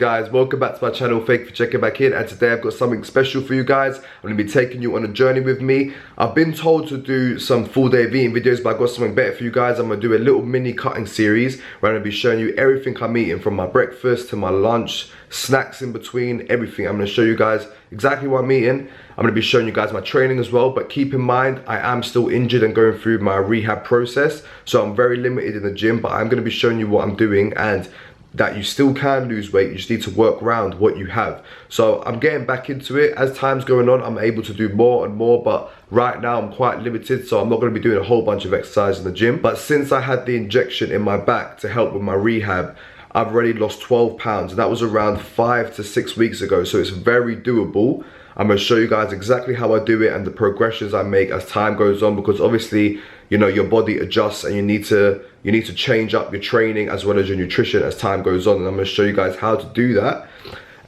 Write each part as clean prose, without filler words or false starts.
guys? Welcome back to my channel. Thank you for checking back in, and today I've got something special for you guys. I'm going to be taking you on a journey with me. I've been told to do some full day of eating videos, but I've got something better for you guys. I'm going to do a little mini cutting series where I'm going to be showing you everything I'm eating, from my breakfast to my lunch, snacks in between, everything. I'm going to show you guys exactly what I'm eating. I'm going to be showing you guys my training as well, but keep in mind I am still injured and going through my rehab process, so I'm very limited in the gym, but I'm going to be showing you what I'm doing and that you still can lose weight. You just need to work around what you have. So I'm getting back into it. As time's going on, I'm able to do more and more, but right now I'm quite limited, so I'm not going to be doing a whole bunch of exercise in the gym. But since I had the injection in my back to help with my rehab, I've already lost 12 pounds, and that was around 5 to 6 weeks ago, so it's very doable. I'm going to show you guys exactly how I do it and the progressions I make as time goes on, because obviously, you know, your body adjusts and you need to change up your training as well as your nutrition as time goes on, and I'm going to show you guys how to do that.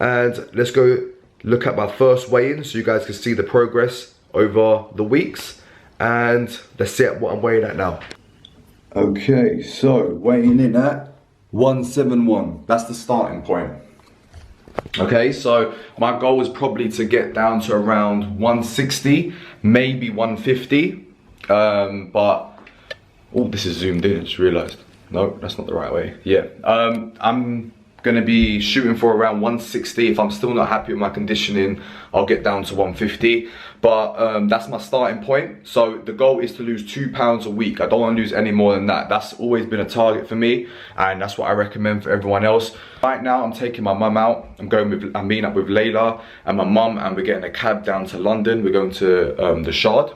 And let's go look at my first weigh-in so you guys can see the progress over the weeks, and let's see what I'm weighing at now. Okay, so weighing in at 171, that's the starting point. Okay, so my goal is probably to get down to around 160, maybe 150, but oh, this is zoomed in, I just realized. No, that's not the right way. Yeah, I'm gonna be shooting for around 160. If I'm still not happy with my conditioning, I'll get down to 150, but that's my starting point. So the goal is to lose 2 pounds a week. I don't want to lose any more than that. That's always been a target for me, and that's what I recommend for everyone else. Right now I'm taking my mum out. I'm meeting up with Layla and my mum, and we're getting a cab down to London. We're going to the Shard.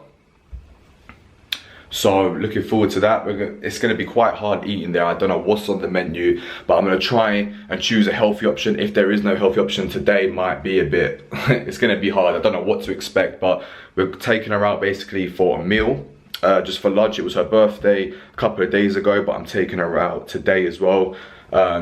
So looking forward to that. It's going to be quite hard eating there. I don't know what's on the menu, but I'm going to try and choose a healthy option. If there is no healthy option today, might be a bit, it's going to be hard. I don't know what to expect, but we're taking her out basically for a meal, just for lunch. It was her birthday a couple of days ago, but I'm taking her out today as well,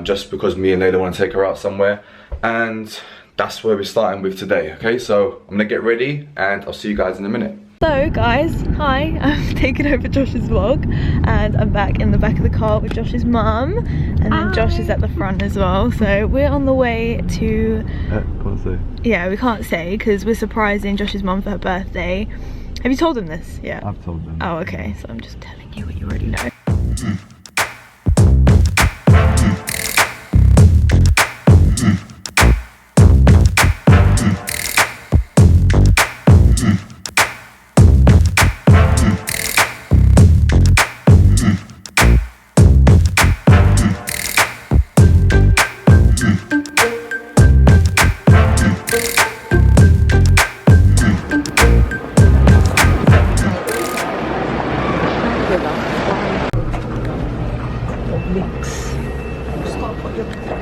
just because me and Layla want to take her out somewhere. And that's where we're starting with today. Okay, so I'm going to get ready and I'll see you guys in a minute. So guys, hi, I've taken over Josh's vlog and I'm back in the back of the car with Josh's mum, and then Josh is at the front as well. So we're on the way to... can't say. Yeah, we can't say because we're surprising Josh's mum for her birthday. Have you told him this? Yeah. I've told them. Oh, okay, so I'm just telling you what you already know.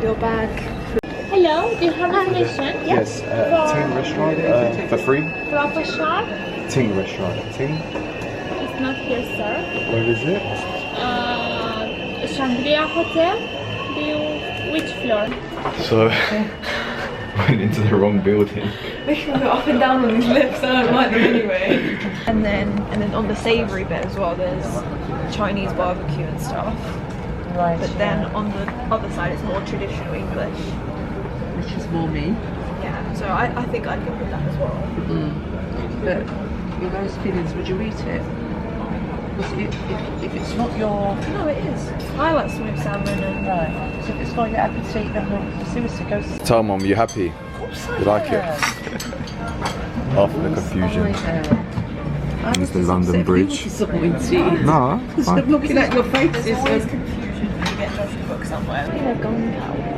Your bag. Hello, do you have information? Yes, Ting restaurant for free. Professional? Ting restaurant. Ting? It's not here, sir. Where is it? Shangri-La Hotel. Which floor? So, went into the wrong building. They can go up and down on these lifts, I don't like them anyway. And then on the savoury bit as well, there's Chinese barbecue and stuff. Right, but then on the other side it's more traditional English, which is more me. yeah, so I think I'd go with that as well. But your those feelings, would you eat it? Because if it's not your... No, it is. I like smoked salmon and... Right, so if it's not your appetite, then seriously go... Tell Mum, you happy? Of course I You like it? am. After the confusion. It's the London Bridge. No, because I'm looking at your faces. There's always confusion when you get Josh to book somewhere. I think gunpowder.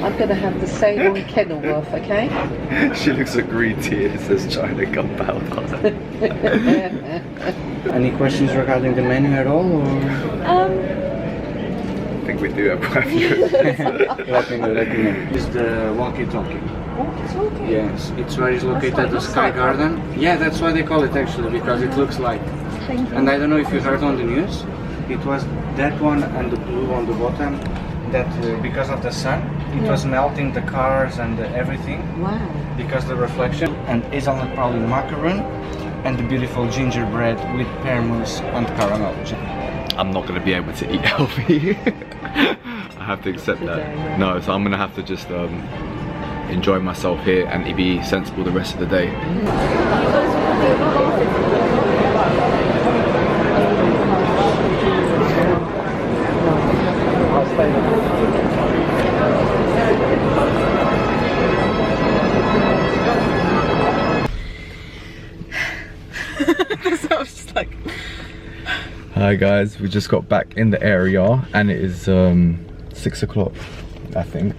I'm going to have the same on Kenilworth, okay? She looks at green tea, it says China gunpowder. Any questions regarding the menu at all? Or? I think we do have quite a few. Let me know. It's the walkie-talkie. Walkie-talkie? Yes, it's where it's located at the Sky Garden. Yeah, that's why they call it actually, because it looks like. And I don't know if you heard on the news, it was that one and the blue on the bottom, that because of the sun, it was melting the cars and everything. Wow. Because the reflection, and it's on probably macaroon and the beautiful gingerbread with pear mousse and caramel. I'm not going to be able to eat healthy. I have to accept that. No, so I'm going to have to just enjoy myself here and be sensible the rest of the day. So I was just like... Hi guys, we just got back in the area and it is 6 o'clock, I think.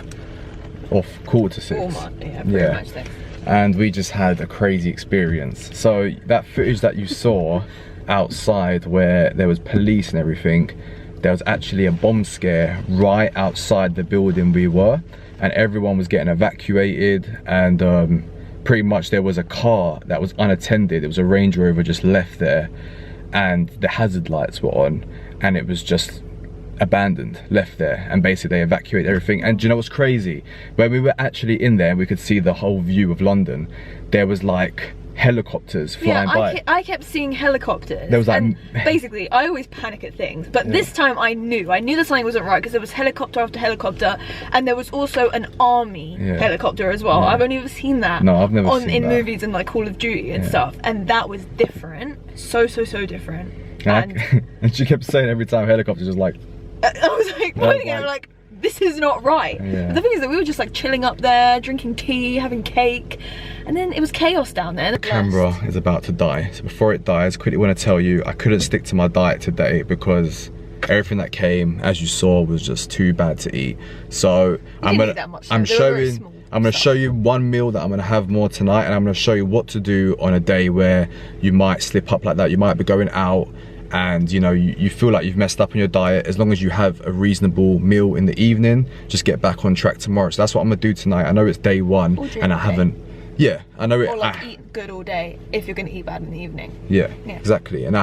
Off 5:45. Yeah, pretty much so. And we just had a crazy experience. So that footage that you saw outside where there was police and everything, there was actually a bomb scare right outside the building we were, and everyone was getting evacuated, and pretty much there was a car that was unattended. It was a Range Rover just left there, and the hazard lights were on, and it was just abandoned, left there, and basically they evacuated everything. And do you know what's crazy? When we were actually in there, we could see the whole view of London. There was like helicopters flying by. I kept seeing helicopters. There was like, and basically, I always panic at things, but this time I knew that something wasn't right, because there was helicopter after helicopter, and there was also an army helicopter as well. I've only ever seen that. No, I've never seen in that. movies and like Call of Duty and stuff, and that was different. So different. And she kept saying every time helicopters was like. I was like pointing at her like, this is not right. But the thing is that we were just like chilling up there, drinking tea, having cake, and then it was chaos down there. The camera is about to die. So before it dies, quickly want to tell you I couldn't stick to my diet today because everything that came, as you saw, was just too bad to eat. So I'm gonna show you one meal that I'm gonna have more tonight, and I'm gonna show you what to do on a day where you might slip up like that. You might be going out and you know you feel like you've messed up on your diet. As long as you have a reasonable meal in the evening, just get back on track tomorrow. So that's what I'm gonna do tonight. I know it's day one and I haven't, I know it. Or like eat good all day if you're gonna eat bad in the evening. Yeah. Exactly. And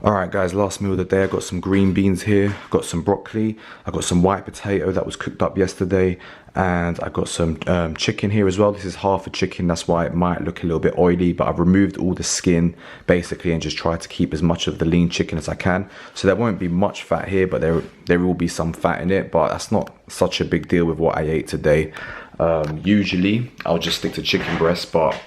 alright guys, last meal of the day. I got some green beans here, got some broccoli, I got some white potato that was cooked up yesterday, and I got some chicken here as well. This is half a chicken, that's why it might look a little bit oily, but I've removed all the skin basically and just tried to keep as much of the lean chicken as I can. So there won't be much fat here, but there will be some fat in it, but that's not such a big deal with what I ate today. Usually I'll just stick to chicken breast, but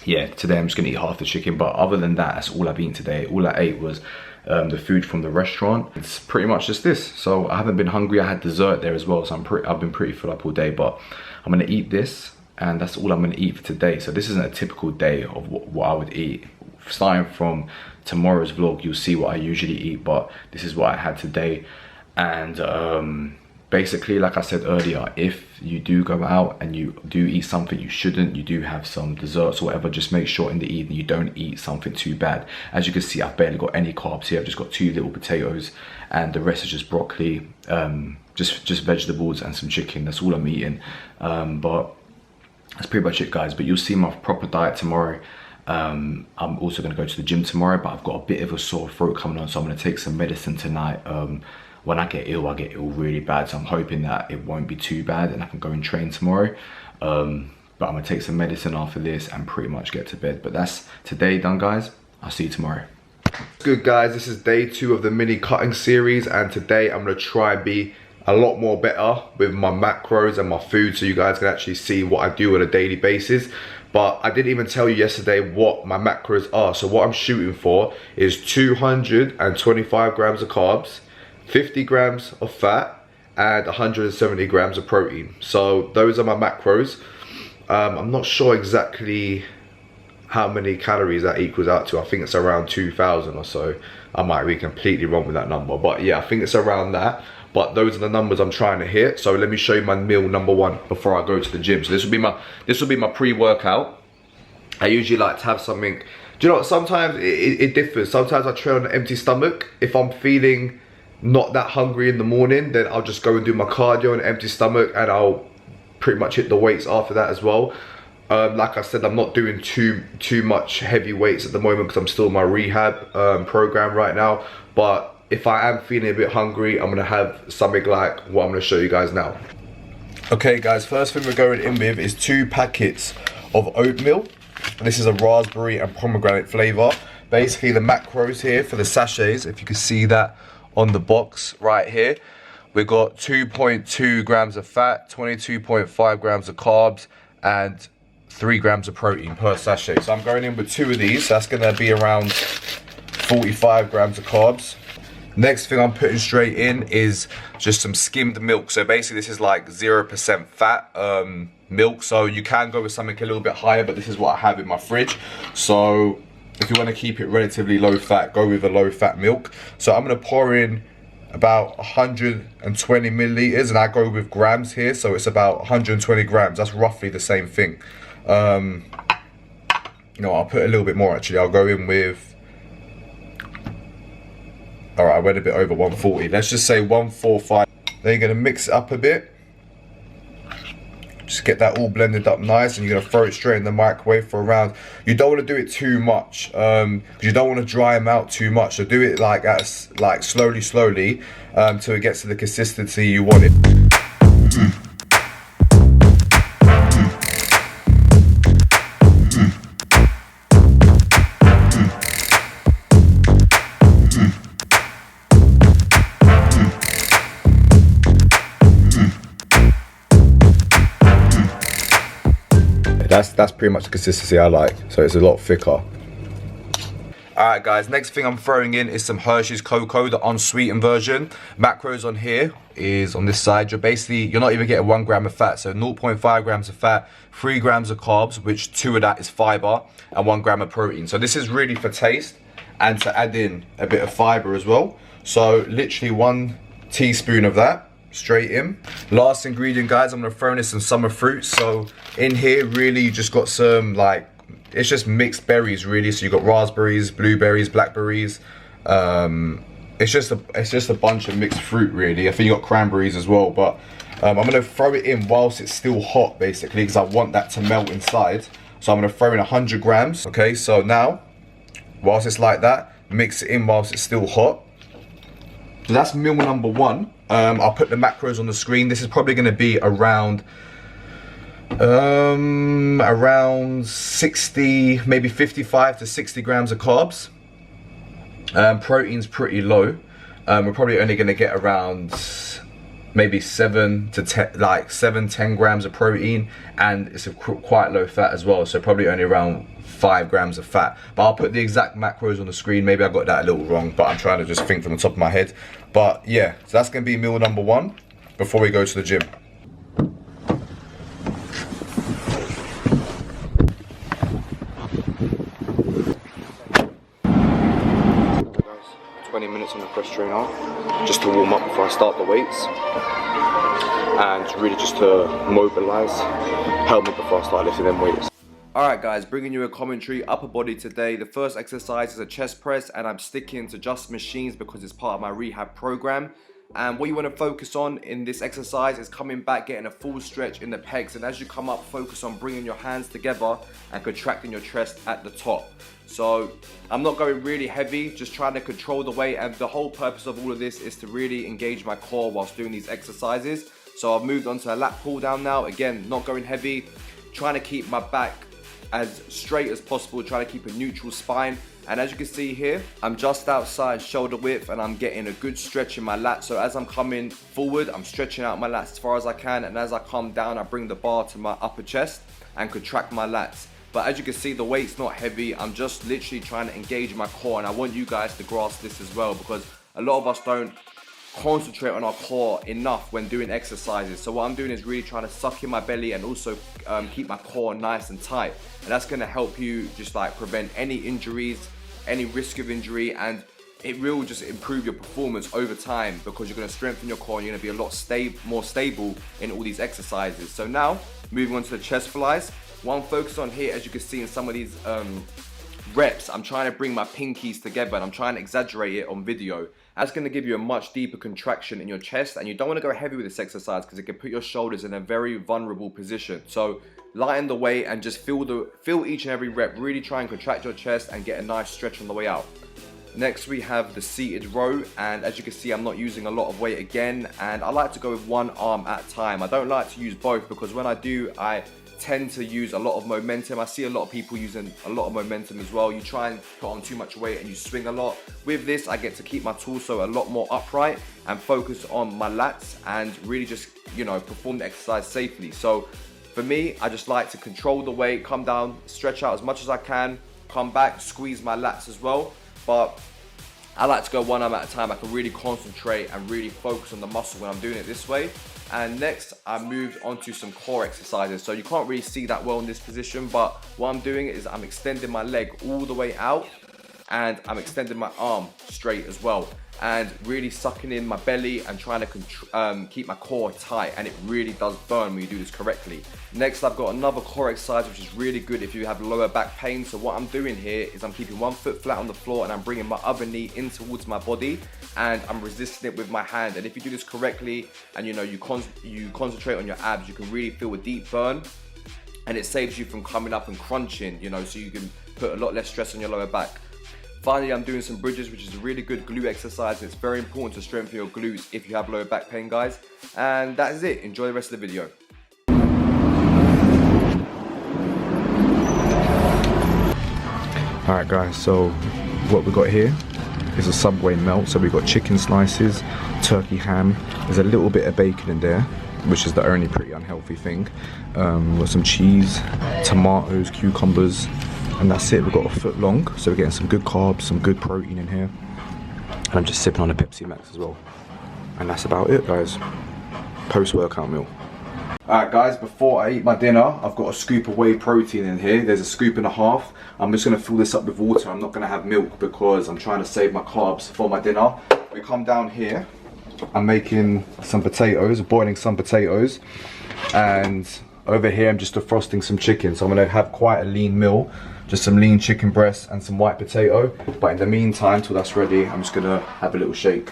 yeah, today I'm just gonna eat half the chicken. But other than that, that's all I've eaten today. All I ate was the food from the restaurant. It's pretty much just this. So I haven't been hungry. I had dessert there as well, so I've been pretty full up all day. But I'm gonna eat this, and that's all I'm gonna eat for today. So this isn't a typical day of what I would eat. Starting from tomorrow's vlog, you'll see what I usually eat, but this is what I had today. And basically, like I said earlier, if you do go out and you do eat something you shouldn't, you do have some desserts or whatever, just make sure in the evening you don't eat something too bad. As you can see, I've barely got any carbs here. I've just got 2 little potatoes, and the rest is just broccoli, just vegetables and some chicken. That's all I'm eating. But that's pretty much it, guys. But you'll see my proper diet tomorrow. I'm also going to go to the gym tomorrow, but I've got a bit of a sore throat coming on, so I'm going to take some medicine tonight. When I get ill really bad, so I'm hoping that it won't be too bad and I can go and train tomorrow. But I'm gonna take some medicine after this and pretty much get to bed. But that's today done, guys. I'll see you tomorrow. Good guys, this is day 2 of the mini cutting series, and today I'm gonna try and be a lot more better with my macros and my food, so you guys can actually see what I do on a daily basis. But I didn't even tell you yesterday what my macros are. So what I'm shooting for is 225 grams of carbs, 50 grams of fat, and 170 grams of protein. So those are my macros. I'm not sure exactly how many calories that equals out to. I think it's around 2,000 or so. I might be completely wrong with that number, but yeah, I think it's around that. But those are the numbers I'm trying to hit. So let me show you my meal number 1 before I go to the gym. So this will be my pre-workout. I usually like to have something. Do you know what? Sometimes it differs. Sometimes I train on an empty stomach. If I'm feeling not that hungry in the morning, then I'll just go and do my cardio on an empty stomach, and I'll pretty much hit the weights after that as well. Like I said, I'm not doing too much heavy weights at the moment because I'm still in my rehab program right now. But if I am feeling a bit hungry, I'm gonna have something like what I'm gonna show you guys now. Okay guys, first thing we're going in with is 2 packets of oatmeal. This is a raspberry and pomegranate flavor. Basically the macros here for the sachets, if you can see that on the box right here, we've got 2.2 grams of fat, 22.5 grams of carbs, and 3 grams of protein per sachet. So I'm going in with 2 of these. So that's going to be around 45 grams of carbs. Next thing I'm putting straight in is just some skimmed milk. So basically this is like 0% fat milk. So you can go with something a little bit higher, but this is what I have in my fridge. So if you want to keep it relatively low fat, go with a low fat milk. So I'm going to pour in about 120 milliliters, and I go with grams here, so it's about 120 grams. That's roughly the same thing. You know, I'll put a little bit more actually. I'll go in with, all right, I went a bit over 140. Let's just say 145. Then you're gonna mix it up a bit. Just get that all blended up nice, and you're gonna throw it straight in the microwave for around, you don't want to do it too much, because you don't want to dry them out too much. So do it like slowly till it gets to the consistency you want it. That's pretty much the consistency I like, so it's a lot thicker. Alright guys, next thing I'm throwing in is some Hershey's Cocoa, the unsweetened version. Macros on here is on this side. You're not even getting 1 gram of fat, so 0.5 grams of fat, 3 grams of carbs, which 2 of that is fiber, and 1 gram of protein. So this is really for taste and to add in a bit of fiber as well. So literally 1 teaspoon of that straight in. Last ingredient guys, I'm gonna throw in some summer fruits. So in here really you just got some, like, it's just mixed berries really. So you got raspberries, blueberries, blackberries. It's just a bunch of mixed fruit really. I think you got cranberries as well, but I'm gonna throw it in whilst it's still hot basically, because I want that to melt inside. So I'm gonna throw in 100 grams. Okay, so now whilst it's like that, mix it in whilst it's still hot. So that's meal number 1. I'll put the macros on the screen. This is probably going to be around 60, maybe 55 to 60 grams of carbs. Protein's pretty low. We're probably only going to get around maybe 7 to 10 grams of protein, and it's quite low fat as well, so probably only around 5 grams of fat. But I'll put the exact macros on the screen. Maybe I got that a little wrong, but I'm trying to just think from the top of my head. But yeah, so that's gonna be meal number 1 before we go to the gym. 20 minutes on the press trainer just to warm up before I start the weights, and really just to mobilize, help me before I start lifting them weights. Alright guys, bringing you a commentary, upper body today. The first exercise is a chest press, and I'm sticking to just machines because it's part of my rehab program. And what you want to focus on in this exercise is coming back, getting a full stretch in the pecs, and as you come up, focus on bringing your hands together and contracting your chest at the top. So I'm not going really heavy, just trying to control the weight, and the whole purpose of all of this is to really engage my core whilst doing these exercises. So I've moved on to a lat pull down now. Again, not going heavy, trying to keep my back as straight as possible, trying to keep a neutral spine. And as you can see here, I'm just outside shoulder width and I'm getting a good stretch in my lats. So as I'm coming forward, I'm stretching out my lats as far as I can, and as I come down, I bring the bar to my upper chest and contract my lats. But as you can see, the weight's not heavy. I'm just literally trying to engage my core, and I want you guys to grasp this as well, because a lot of us don't concentrate on our core enough when doing exercises. So what I'm doing is really trying to suck in my belly and also keep my core nice and tight, and that's going to help you just like prevent any injuries, any risk of injury, and it will just improve your performance over time, because you're going to strengthen your core and you're going to be a lot more stable in all these exercises. So now moving on to the chest flies. What I'm focused on here, as you can see in some of these reps, I'm trying to bring my pinkies together and I'm trying to exaggerate it on video. That's going to give you a much deeper contraction in your chest, and you don't want to go heavy with this exercise because it can put your shoulders in a very vulnerable position. So lighten the weight and just feel each and every rep. Really try and contract your chest and get a nice stretch on the way out. Next we have the seated row, and as you can see, I'm not using a lot of weight again, and I like to go with one arm at a time. I don't like to use both, because when I do, I tend to use a lot of momentum. I see a lot of people using a lot of momentum as well. You try and put on too much weight and you swing a lot. With this, I get to keep my torso a lot more upright and focus on my lats and really just, you know, perform the exercise safely. So for me, I just like to control the weight, come down, stretch out as much as I can, come back, squeeze my lats as well. But I like to go one arm at a time. I can really concentrate and really focus on the muscle when I'm doing it this way. And next, I moved on to some core exercises. So you can't really see that well in this position, but what I'm doing is I'm extending my leg all the way out and I'm extending my arm straight as well, and really sucking in my belly and trying to keep my core tight, and it really does burn when you do this correctly. Next, I've got another core exercise which is really good if you have lower back pain. So what I'm doing here is I'm keeping one foot flat on the floor and I'm bringing my other knee in towards my body and I'm resisting it with my hand. And if you do this correctly and you know you concentrate on your abs, you can really feel a deep burn, and it saves you from coming up and crunching, you know, so you can put a lot less stress on your lower back. Finally, I'm doing some bridges, which is a really good glute exercise. It's very important to strengthen your glutes if you have lower back pain, guys. And that is it. Enjoy the rest of the video. Alright guys, so what we got here is a Subway melt. So we've got chicken slices, turkey ham, there's a little bit of bacon in there, which is the only pretty unhealthy thing. We've got some cheese, tomatoes, cucumbers, and that's it. We've got a foot long, so we're getting some good carbs, some good protein in here. And I'm just sipping on a Pepsi Max as well. And that's about it, guys. Post-workout meal. Alright guys, before I eat my dinner, I've got a scoop of whey protein in here. There's a scoop and a half. I'm just going to fill this up with water. I'm not going to have milk because I'm trying to save my carbs for my dinner. We come down here. I'm making some potatoes, boiling some potatoes. And over here I'm just defrosting some chicken. So I'm going to have quite a lean meal. Just some lean chicken breast and some white potato. But in the meantime, till that's ready, I'm just going to have a little shake.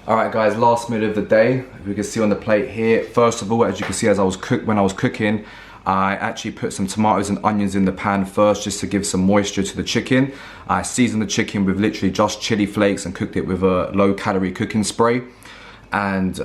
Alright guys, last meal of the day. You can see on the plate here. First of all, as you can see, when I was cooking, I actually put some tomatoes and onions in the pan first just to give some moisture to the chicken. I seasoned the chicken with literally just chili flakes and cooked it with a low calorie cooking spray. And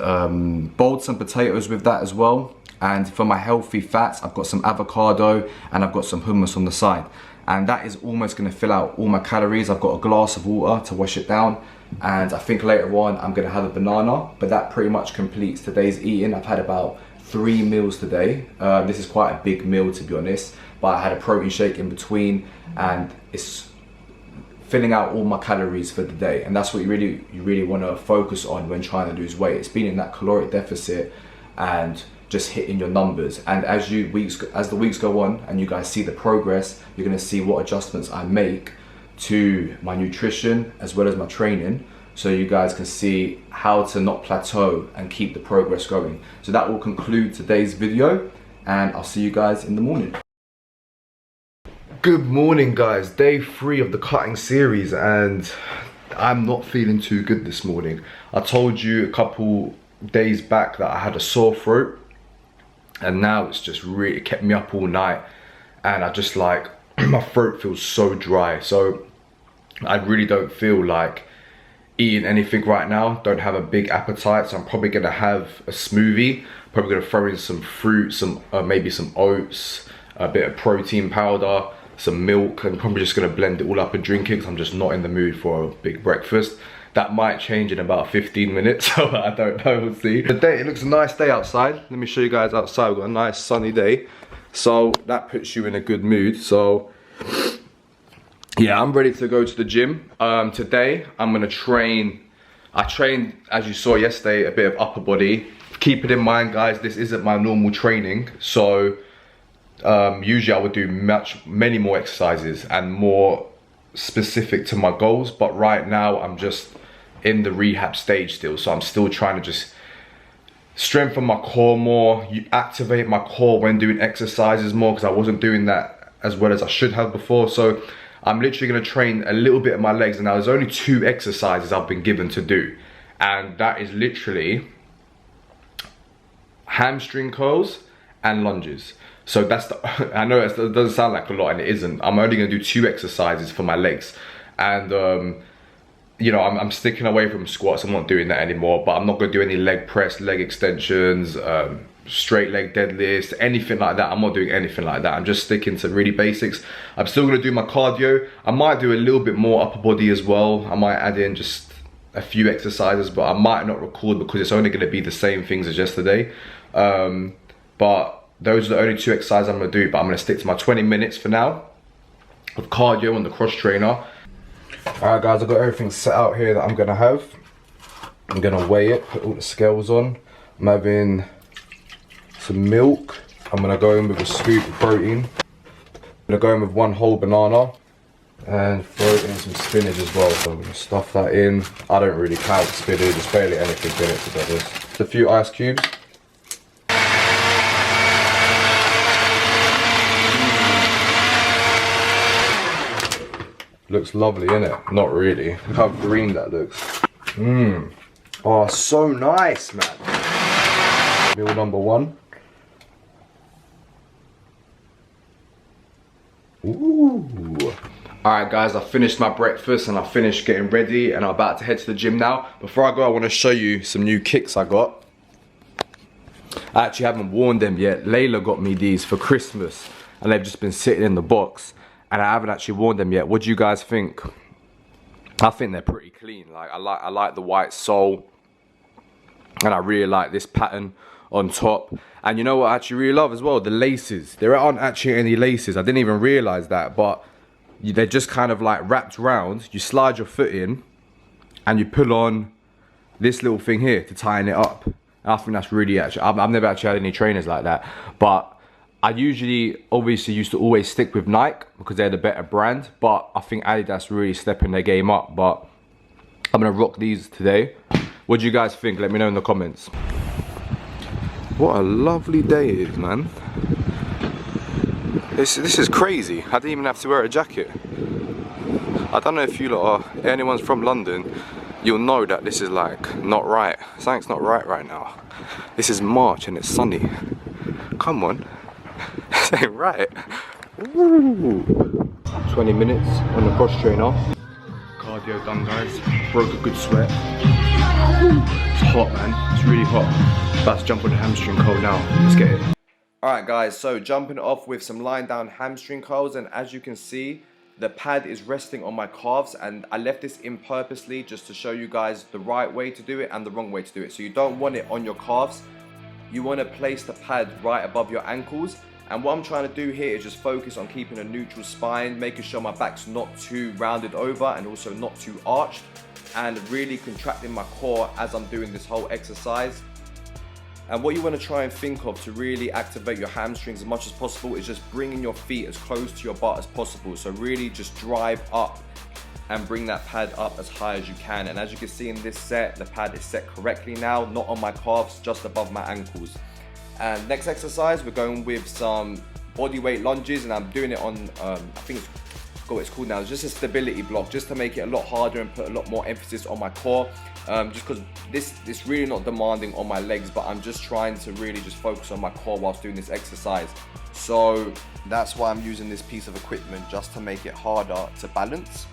boiled some potatoes with that as well. And for my healthy fats, I've got some avocado and I've got some hummus on the side. And that is almost going to fill out all my calories. I've got a glass of water to wash it down. And I think later on I'm going to have a banana. But that pretty much completes today's eating. I've had about 3 meals today. This is quite a big meal, to be honest. But I had a protein shake in between. And it's filling out all my calories for the day. And that's what you really want to focus on when trying to lose weight. It's being in that caloric deficit and just hitting your numbers. And as the weeks go on and you guys see the progress, you're going to see what adjustments I make to my nutrition as well as my training, so you guys can see how to not plateau and keep the progress going. So that will conclude today's video, and I'll see you guys in the morning. Good morning guys, day 3 of the cutting series, and I'm not feeling too good this morning. I told you a couple days back that I had a sore throat, and now it's just really kept me up all night, and I just like my throat feels so dry. So I really don't feel like eating anything right now. Don't have a big appetite, so I'm probably gonna have a smoothie. Probably gonna throw in some fruit, maybe some oats, a bit of protein powder, some milk, and probably just gonna blend it all up and drink it because I'm just not in the mood for a big breakfast. That might change in about 15 minutes, so I don't know, we'll see. Today, it looks a nice day outside. Let me show you guys outside. We've got a nice sunny day. So that puts you in a good mood. So Yeah, I'm ready to go to the gym. Today, I'm gonna train. I trained, as you saw yesterday, a bit of upper body. Keep it in mind, guys, this isn't my normal training. So usually I would do many more exercises and more specific to my goals. But right now, I'm just in the rehab stage still. So I'm still trying to just strengthen my core more, activate my core when doing exercises more, because I wasn't doing that as well as I should have before. So I'm literally going to train a little bit of my legs, and now there's only 2 exercises I've been given to do, and that is literally hamstring curls and lunges. So that's the, I know it doesn't sound like a lot, and it isn't. I'm only going to do 2 exercises for my legs, and you know, I'm sticking away from squats. I'm not doing that anymore, but I'm not going to do any leg press, leg extensions, straight leg deadlifts, anything like that. I'm not doing anything like that. I'm just sticking to really basics. I'm still going to do my cardio. I might do a little bit more upper body as well. I might add in just a few exercises, but I might not record because it's only going to be the same things as yesterday. But those are the only 2 exercises I'm going to do, but I'm going to stick to my 20 minutes for now of cardio on the cross trainer. Alright guys, I've got everything set out here that I'm going to have. I'm going to weigh it, put all the scales on. I'm having some milk. I'm going to go in with a scoop of protein. I'm going to go in with 1 whole banana and throw in some spinach as well. So I'm going to stuff that in. I don't really count spinach, there's barely anything in it to be honest. Just a few ice cubes. Looks lovely, innit? Not really. Look how green that looks. Mmm. Oh, so nice, man. Meal number 1. Ooh. Alright guys, I finished my breakfast and I finished getting ready and I'm about to head to the gym now. Before I go, I want to show you some new kicks I got. I actually haven't worn them yet. Layla got me these for Christmas and they've just been sitting in the box. And I haven't actually worn them yet. What do you guys think? I think they're pretty clean. Like I like the white sole, and I really like this pattern on top. And you know what I actually really love as well? The laces. There aren't actually any laces. I didn't even realize that, but they're just kind of like wrapped around. You slide your foot in, and you pull on this little thing here to tighten it up. And I think that's really actually. I've never actually had any trainers like that, but I usually, obviously, used to always stick with Nike because they're the better brand, but I think Adidas really stepping their game up. But I'm gonna rock these today. What do you guys think? Let me know in the comments. What a lovely day it is, man. This is crazy. I didn't even have to wear a jacket. I don't know if you lot are, anyone's from London, you'll know that this is like not right. Something's not right now. This is March and it's sunny. Come on. This ain't right. Ooh. 20 minutes on the cross trainer. Cardio done, guys. Broke a good sweat. It's hot, man. It's really hot. About to jump on the hamstring curl now. Let's get it. Alright guys, so jumping off with some lying down hamstring curls, and as you can see, the pad is resting on my calves, and I left this in purposely just to show you guys the right way to do it and the wrong way to do it. So you don't want it on your calves. You want to place the pad right above your ankles. And what I'm trying to do here is just focus on keeping a neutral spine, making sure my back's not too rounded over and also not too arched, and really contracting my core as I'm doing this whole exercise. And what you want to try and think of to really activate your hamstrings as much as possible is just bringing your feet as close to your butt as possible. So really just drive up and bring that pad up as high as you can. And as you can see in this set, the pad is set correctly now, not on my calves, just above my ankles. And next exercise, we're going with some body weight lunges, and I'm doing it on, I think it's, I forgot what it's called now. It's just a stability block, just to make it a lot harder and put a lot more emphasis on my core. Just because this really not demanding on my legs, but I'm just trying to really just focus on my core whilst doing this exercise. So that's why I'm using this piece of equipment, just to make it harder to balance.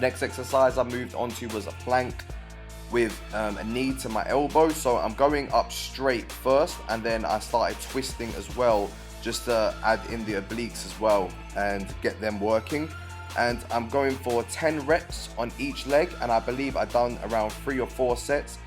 Next exercise I moved on to was a plank with a knee to my elbow. So I'm going up straight first, and then I started twisting as well, just to add in the obliques as well and get them working. And I'm going for 10 reps on each leg, and I believe I've done around 3 or 4 sets.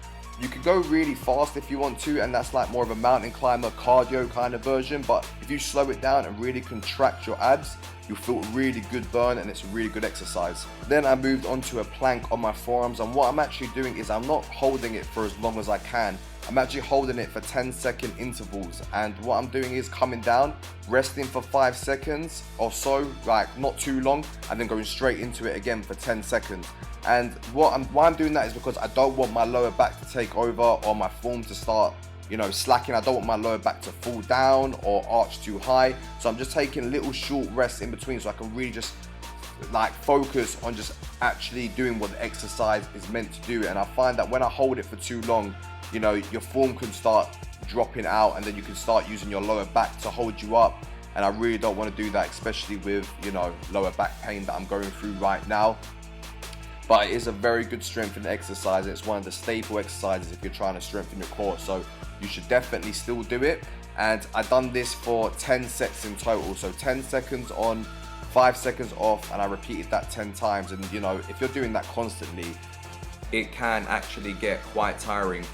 you could go really fast if you want to, and that's like more of a mountain climber cardio kind of version, but if you slow it down and really contract your abs, you'll feel a really good burn, and it's a really good exercise. Then I moved on to a plank on my forearms, and what I'm actually doing is I'm not holding it for as long as I can. I'm actually holding it for 10-second intervals, and what I'm doing is coming down, resting for 5 seconds or so, like not too long, and then going straight into it again for 10 seconds. And why I'm doing that is because I don't want my lower back to take over or my form to start, you know, slacking. I don't want my lower back to fall down or arch too high. So I'm just taking little short rests in between so I can really just like focus on just actually doing what the exercise is meant to do. And I find that when I hold it for too long, you know, your form can start dropping out, and then you can start using your lower back to hold you up. And I really don't want to do that, especially with, you know, lower back pain that I'm going through right now. But it is a very good strengthening exercise. It's one of the staple exercises if you're trying to strengthen your core. So you should definitely still do it. And I've done this for 10 sets in total. So 10 seconds on, 5 seconds off, and I repeated that 10 times. And you know, if you're doing that constantly, it can actually get quite tiring.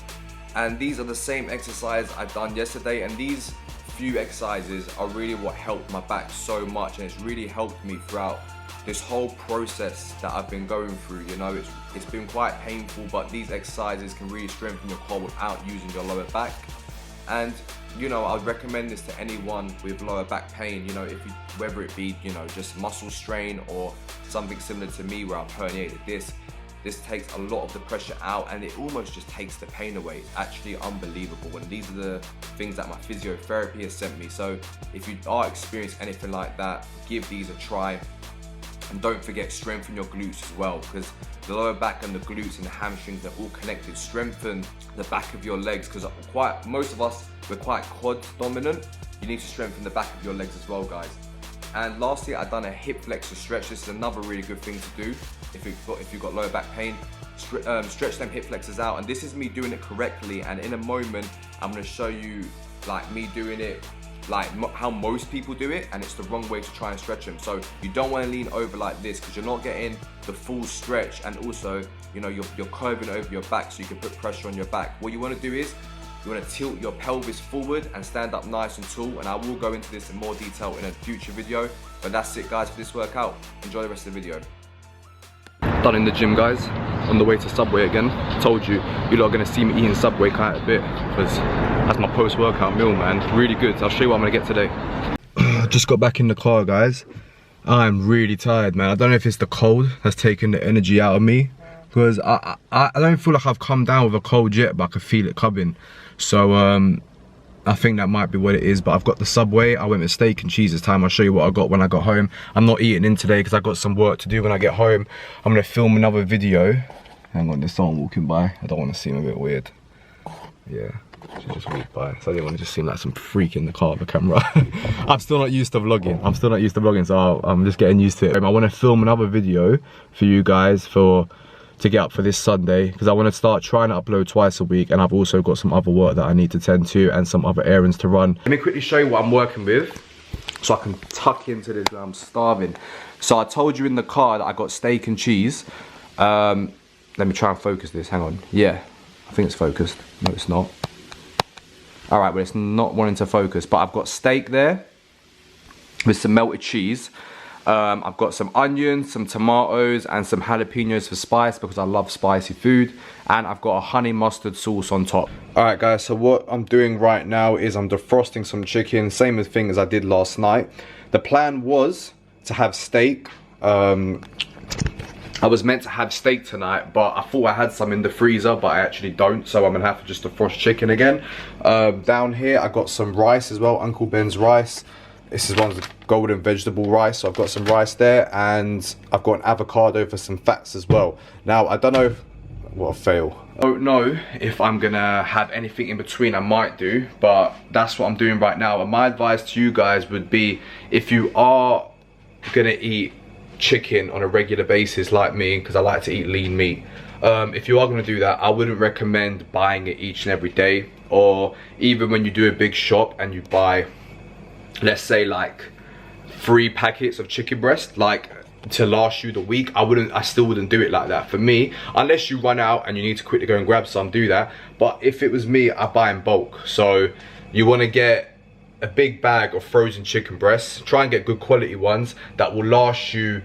And these are the same exercise I've done yesterday, and these few exercises are really what helped my back so much, and it's really helped me throughout this whole process that I've been going through. You know, it's been quite painful, but these exercises can really strengthen your core without using your lower back. And you know, I'd recommend this to anyone with lower back pain, you know, whether it be, you know, just muscle strain or something similar to me where I've herniated disc. This takes a lot of the pressure out, and it almost just takes the pain away. It's actually unbelievable, and these are the things that my physiotherapy has sent me. So if you are experiencing anything like that, give these a try. And don't forget, strengthen your glutes as well, because the lower back and the glutes and the hamstrings, they're all connected. Strengthen the back of your legs, because most of us, we're quite quad dominant. You need to strengthen the back of your legs as well, guys. And lastly, I've done a hip flexor stretch. This is another really good thing to do if you've got lower back pain. Stretch them hip flexors out, and this is me doing it correctly. And in a moment, I'm going to show you like me doing it like how most people do it, and it's the wrong way to try and stretch them. So you don't want to lean over like this, because you're not getting the full stretch, and also, you know, you're curving over your back so you can put pressure on your back. What you want to do is you want to tilt your pelvis forward and stand up nice and tall, and I will go into this in more detail in a future video. But that's it, guys, for this workout. Enjoy the rest of the video. Done in the gym, guys, on the way to Subway again. Told you, you're not going to see me eating Subway quite a bit, because that's my post-workout meal, man. Really good. I'll show you what I'm going to get today. Just got back in the car, guys. I'm really tired, man. I don't know if it's the cold that's taking the energy out of me, because I don't feel like I've come down with a cold yet, but I can feel it coming. So I think that might be what it is. But I've got the Subway. I went with steak and cheese this time. I'll show you what I got when I got home. I'm not eating in today because I got some work to do when I get home. I'm gonna film another video. Hang on, there's someone walking by. I don't want to seem a bit weird. Yeah, she just walked by, so I didn't want to just seem like some freak in the car with a camera. I'm still not used to vlogging. So I'm just getting used to it. I want to film another video for you guys to get up for this Sunday, because I want to start trying to upload twice a week, and I've also got some other work that I need to tend to and some other errands to run. Let me quickly show you what I'm working with so I can tuck into this. I'm starving. So I told you in the car that I got steak and cheese. Let me try and focus this, hang on. Yeah, I think it's focused. No, it's not. All right, but it's not wanting to focus. But I've got steak there with some melted cheese. I've got some onions, some tomatoes, and some jalapenos for spice, because I love spicy food. And I've got a honey mustard sauce on top. Alright guys, so what I'm doing right now is I'm defrosting some chicken, same thing as I did last night. The plan was to have steak. I was meant to have steak tonight, but I thought I had some in the freezer, but I actually don't, so I'm gonna have to just defrost chicken again. Down here I got some rice as well, Uncle Ben's rice. This is one of the golden vegetable rice, so I've got some rice there, and I've got an avocado for some fats as well. Now, I don't know if, what a fail. I don't know if I'm gonna have anything in between. I might do, but that's what I'm doing right now. And my advice to you guys would be, if you are gonna eat chicken on a regular basis like me, because I like to eat lean meat, if you are gonna do that, I wouldn't recommend buying it each and every day, or even when you do a big shop and you buy, let's say like 3 packets of chicken breast. Like, to last you the week, I still wouldn't do it like that. For me, unless you run out and you need to quickly go and grab some, do that. But if it was me, I buy in bulk. So you want to get a big bag of frozen chicken breasts. Try and get good quality ones that will last you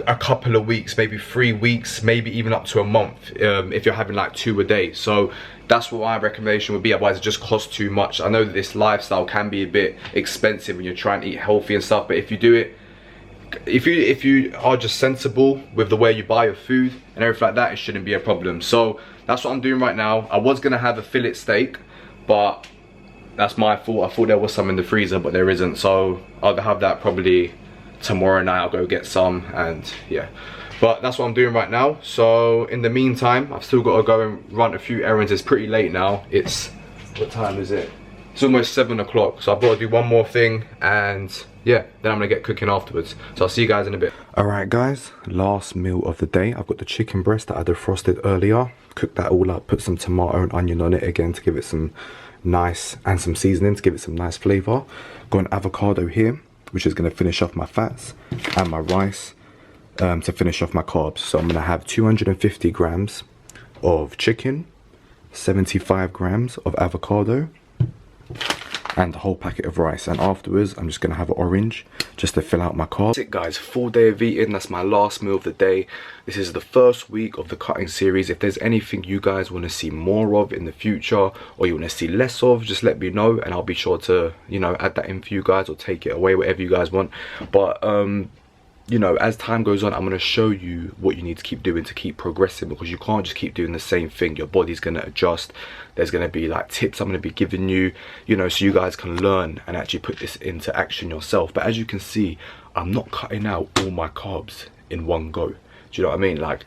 a couple of weeks, maybe 3 weeks, maybe even up to a month, if you're having like 2 a day. So that's what my recommendation would be. Otherwise it just costs too much. I know that this lifestyle can be a bit expensive when you're trying to eat healthy and stuff, but if you do it, if you are just sensible with the way you buy your food and everything like that, it shouldn't be a problem. So that's what I'm doing right now. I was gonna have a fillet steak, but that's my fault. I thought there was some in the freezer, but there isn't. So I'll have that probably tomorrow night. I'll go get some, and yeah. But that's what I'm doing right now. So in the meantime, I've still got to go and run a few errands. It's pretty late now. It's, what time is it? It's almost 7 o'clock. So I've got to do one more thing, and yeah, then I'm gonna get cooking afterwards. So I'll see you guys in a bit. Alright guys, last meal of the day. I've got the chicken breast that I defrosted earlier. Cooked that all up, put some tomato and onion on it again to give it some nice, and some seasoning to give it some nice flavour. Got an avocado here, which is going to finish off my fats, and my rice to finish off my carbs. So I'm going to have 250 grams of chicken, 75 grams of avocado, and a whole packet of rice. And afterwards I'm just going to have an orange just to fill out my carbs. That's it guys, full day of eating. That's my last meal of the day. This is the first week of the cutting series. If there's anything you guys want to see more of in the future, or you want to see less of, just let me know and I'll be sure to, you know, add that in for you guys or take it away, whatever you guys want. But you know, as time goes on, I'm going to show you what you need to keep doing to keep progressing, because you can't just keep doing the same thing. Your body's going to adjust. There's going to be like tips I'm going to be giving you, you know, so you guys can learn and actually put this into action yourself. But as you can see, I'm not cutting out all my carbs in one go. Do you know what I mean? Like,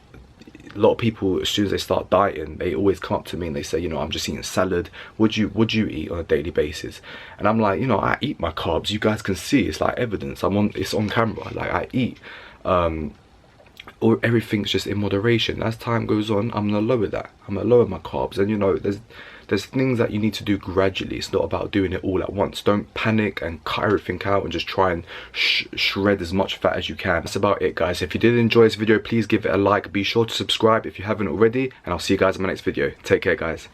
a lot of people, as soon as they start dieting, they always come up to me and they say, you know, I'm just eating salad. Would you eat on a daily basis? And I'm like, you know, I eat my carbs. You guys can see, it's like evidence. It's on camera. Like, I eat. Or everything's just in moderation. As time goes on, I'm gonna lower that. I'm gonna lower my carbs. And you know, there's things that you need to do gradually. It's not about doing it all at once. Don't panic and cut everything out and just try and shred as much fat as you can. That's about it guys. If you did enjoy this video, please give it a like. Be sure to subscribe if you haven't already, and I'll see you guys in my next video. Take care guys.